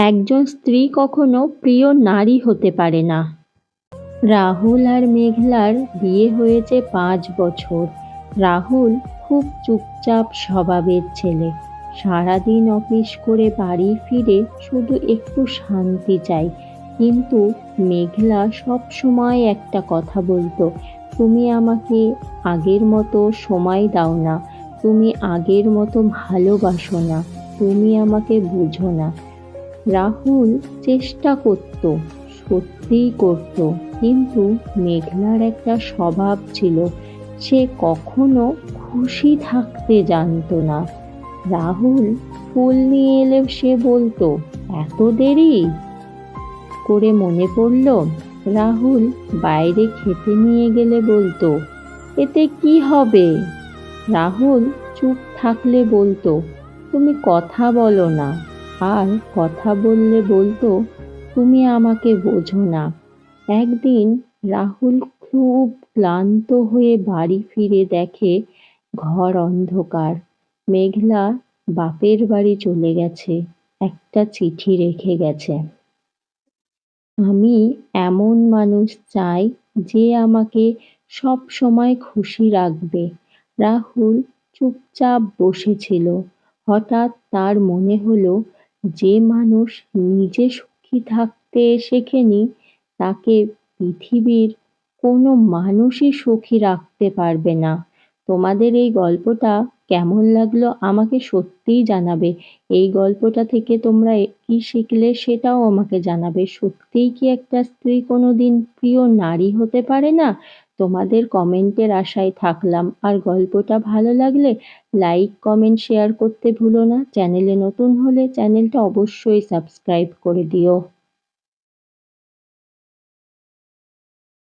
একজন স্ত্রী কখনো প্রিয় নারী হতে পারে না। রাহুল আর মেঘলার বিয়ে হয়েছে 5 বছর। রাহুল খুব চুপচাপ স্বভাবের ছেলে। সারাদিন অফিস করে বাড়ি ফিরে শুধু একটু শান্তি চাই। কিন্তু মেঘলা সব সময় একটা কথা বলতো, তুমি আমাকে আগের মতো সময় দাও না, তুমি আগের মতো ভালোবাসো না, তুমি আমাকে বুঝো না। রাহুল চেষ্টা করত, সত্যিই করত, কিন্তু মেঘলার একটা স্বভাব ছিল, সে কখনো খুশি থাকতে জানতো না। রাহুল ফুল নিয়ে এলে সে বলতো, এত দেরি করে মনে পড়ল। রাহুল বাইরে খেতে নিয়ে গেলে বলতো, এতে কি হবে। রাহুল চুপ থাকলে বলতো, তুমি কথা বলো না। আর কথা বললে বলতো, তুমি আমাকে বোঝো না। একদিন রাহুল খুব ক্লান্ত হয়ে বাড়ি ফিরে দেখে ঘর অন্ধকার। মেঘলা বাপের বাড়ি চলে গেছে, একটা চিঠি রেখে গেছে। আমি এমন মানুষ চাই যে আমাকে সব সময় খুশি রাখবে। রাহুল চুপচাপ বসেছিল। হঠাৎ তার মনে হলো, যে মানুষ নিজে সুখী থাকতে শেখেনি, তাকে পৃথিবীর কোনো মানুষই সুখী রাখতে পারবে না। তোমাদের এই গল্পটা কেমন লাগলো আমাকে সত্যিই জানাবে। এই গল্পটা থেকে তোমরা কি শিখলে সেটাও আমাকে জানাবে। সত্যিই কি একটা স্ত্রী কোনোদিন প্রিয় নারী হতে পারে না? তোমাদের কমেন্টের আশায় থাকলাম। আর গল্পটা ভালো লাগলে লাইক, কমেন্ট, শেয়ার করতে ভুলো না। চ্যানেলে নতুন হলে চ্যানেলটা অবশ্যই সাবস্ক্রাইব করে দিও।